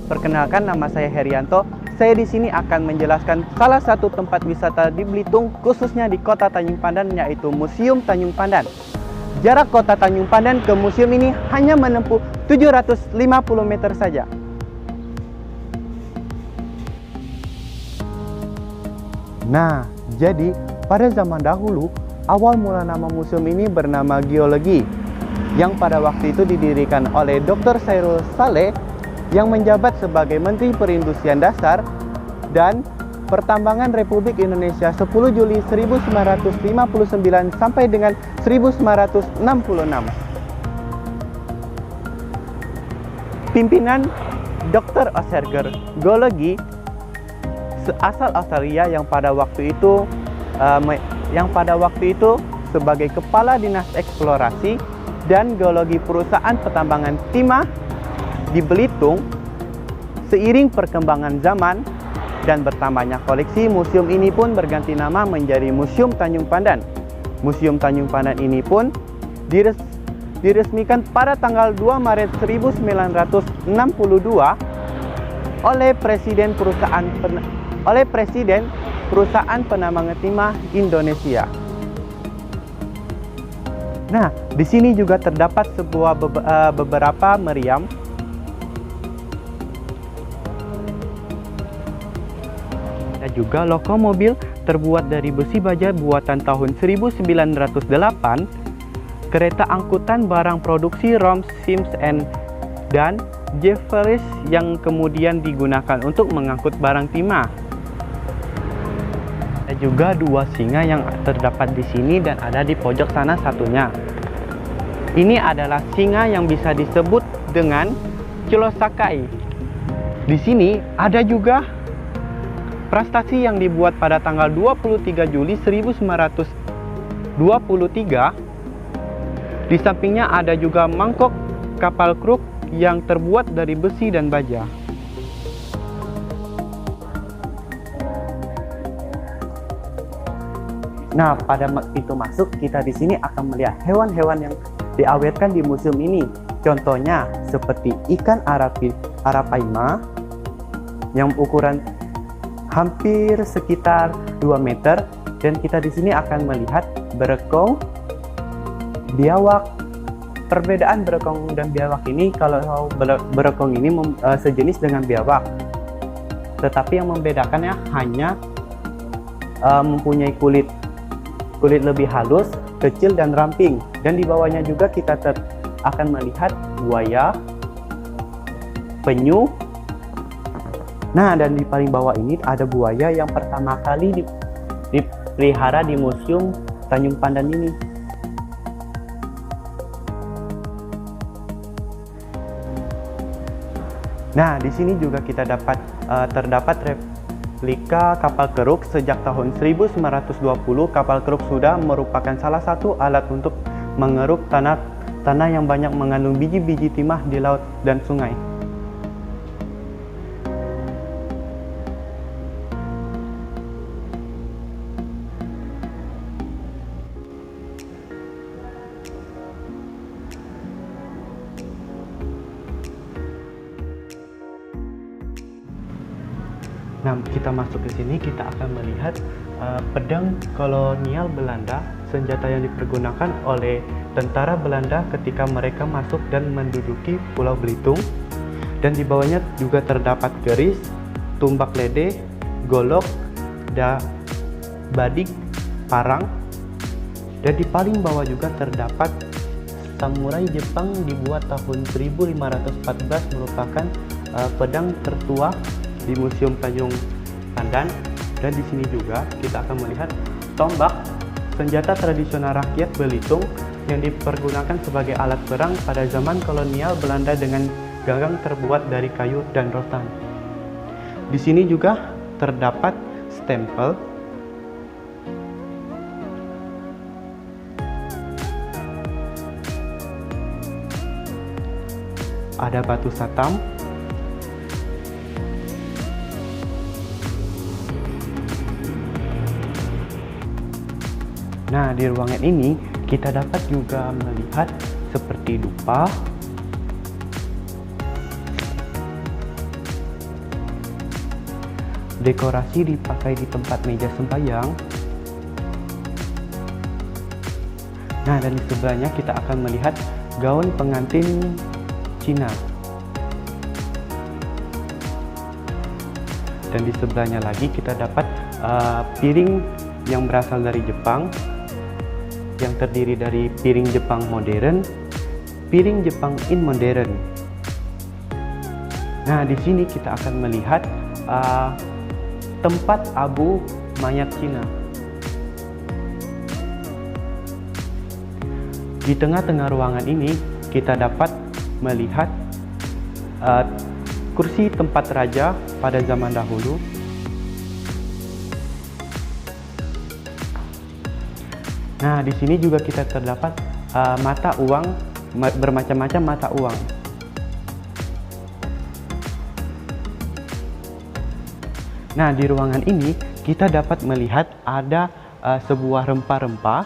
Perkenalkan, nama saya Herianto. Saya di sini akan menjelaskan salah satu tempat wisata di Belitung, khususnya di Kota Tanjung Pandan, yaitu Museum Tanjung Pandan. Jarak Kota Tanjung Pandan ke museum ini hanya menempuh 750 meter saja. Nah, jadi pada zaman dahulu, awal mula nama museum ini bernama Geologi, yang pada waktu itu didirikan oleh Dr. Sairul Saleh yang menjabat sebagai Menteri Perindustrian Dasar dan Pertambangan Republik Indonesia 10 Juli 1959 sampai dengan 1966. Pimpinan Dr. Oserger Geologi asal Australia yang pada waktu itu sebagai Kepala Dinas Eksplorasi dan Geologi Perusahaan Pertambangan Timah di Belitung. Seiring perkembangan zaman dan bertambahnya koleksi, museum ini pun berganti nama menjadi Museum Tanjung Pandan. Museum Tanjung Pandan ini pun diresmikan pada tanggal 2 Maret 1962 oleh Presiden Perusahaan Penambangan Timah Indonesia. Nah, di sini juga terdapat beberapa meriam dan juga lokomobil terbuat dari besi baja buatan tahun 1908, kereta angkutan barang produksi Rom, Sims, dan Jefferies yang kemudian digunakan untuk mengangkut barang timah. Ada juga dua singa yang terdapat di sini dan ada di pojok sana satunya. Ini adalah singa yang bisa disebut dengan Chilosakai. Di sini ada juga prastasi yang dibuat pada tanggal 23 Juli 1923. Di sampingnya ada juga mangkok kapal kruk yang terbuat dari besi dan baja. Nah, pada pintu masuk kita di sini akan melihat hewan-hewan yang diawetkan di museum ini. Contohnya seperti ikan arapaima yang ukuran hampir sekitar 2 meter, dan kita di sini akan melihat berekong, biawak. Perbedaan berekong dan biawak ini, kalau berekong ini sejenis dengan biawak, tetapi yang membedakannya hanya mempunyai kulit lebih halus, kecil dan ramping, dan di bawahnya juga kita akan melihat buaya, penyu. Nah, dan di paling bawah ini ada buaya yang pertama kali dipelihara di Museum Tanjung Pandan ini. Nah, di sini juga kita terdapat replika kapal keruk. Sejak tahun 1920, kapal keruk sudah merupakan salah satu alat untuk mengeruk tanah yang banyak mengandung biji-biji timah di laut dan sungai. Nah, kita masuk ke sini, kita akan melihat pedang kolonial Belanda, senjata yang dipergunakan oleh tentara Belanda ketika mereka masuk dan menduduki Pulau Belitung. Dan di bawahnya juga terdapat keris, tumbak lede, golok, badik, parang. Dan di paling bawah juga terdapat samurai Jepang dibuat tahun 1514, merupakan pedang tertua di Museum Tanjung Pandan. Dan di sini juga kita akan melihat tombak, senjata tradisional rakyat Belitung yang dipergunakan sebagai alat perang pada zaman kolonial Belanda dengan gagang terbuat dari kayu dan rotan. Di sini juga terdapat stempel, ada batu satam, Nah, di ruangan ini kita dapat juga melihat seperti dupa, dekorasi dipakai di tempat meja sembahyang. Nah, dan di sebelahnya kita akan melihat gaun pengantin Cina. Dan di sebelahnya lagi kita dapat piring yang berasal dari Jepang, yang terdiri dari piring Jepang modern, piring Jepang in modern. Nah, di sini kita akan melihat tempat abu mayat Cina. Di tengah-tengah ruangan ini kita dapat melihat kursi tempat raja pada zaman dahulu. Nah, di sini juga kita terdapat mata uang, bermacam-macam mata uang. Nah, di ruangan ini kita dapat melihat ada sebuah rempah-rempah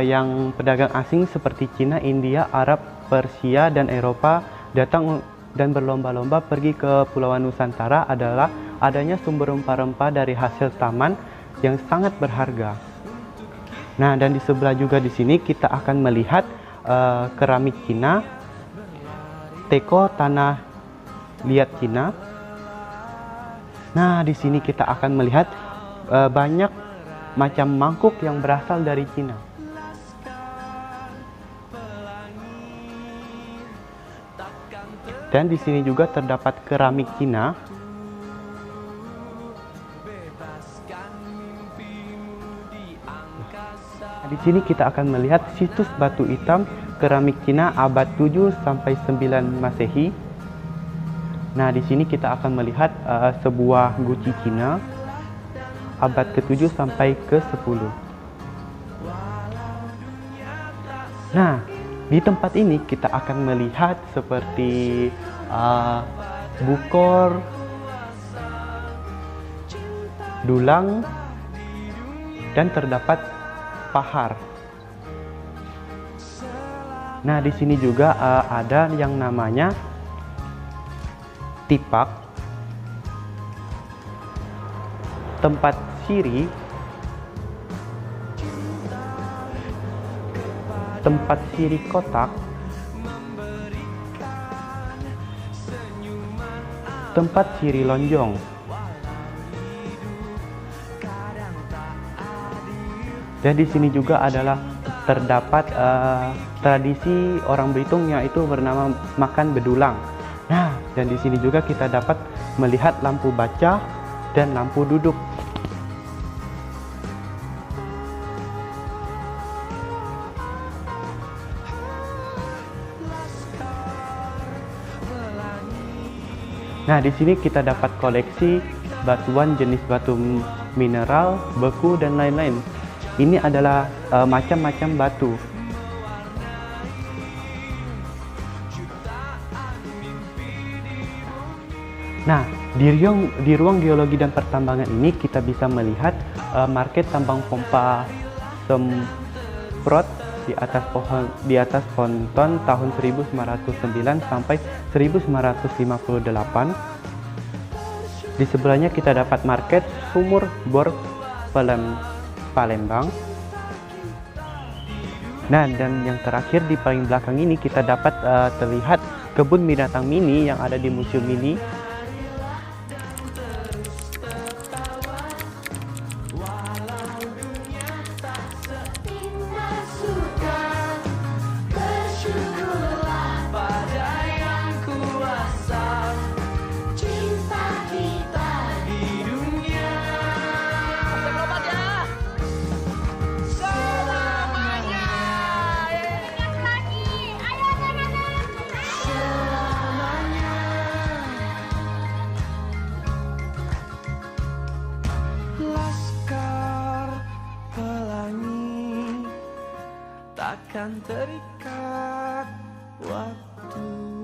yang pedagang asing seperti Cina, India, Arab, Persia, dan Eropa datang dan berlomba-lomba pergi ke Pulauan Nusantara adalah adanya sumber rempah-rempah dari hasil taman yang sangat berharga. Nah, dan di sebelah juga di sini kita akan melihat keramik Cina, teko tanah liat Cina. Nah, di sini kita akan melihat banyak macam mangkuk yang berasal dari Cina. Dan di sini juga terdapat keramik Cina. Di sini kita akan melihat situs batu hitam keramik Cina abad 7 sampai 9 Masehi. Nah, di sini kita akan melihat sebuah guci Cina abad ke-7 sampai ke-10. Nah, di tempat ini kita akan melihat seperti bukor, dulang, dan terdapat pahar. Nah, di sini juga ada yang namanya tipak, tempat siri, tempat siri kotak, tempat siri lonjong. Dan di sini juga adalah terdapat tradisi orang Belitung yaitu bernama makan bedulang. Nah, dan di sini juga kita dapat melihat lampu baca dan lampu duduk. Nah, di sini kita dapat koleksi batuan jenis batu mineral, beku, dan lain-lain. Ini adalah macam-macam batu. Nah, di ruang geologi dan pertambangan ini kita bisa melihat market tambang pompa semprot di atas ponton tahun 1909 sampai 1958. Di sebelahnya kita dapat market sumur bor Palembang. Nah, dan yang terakhir di paling belakang ini kita dapat terlihat kebun binatang mini yang ada di museum ini. Takkan terikat waktu.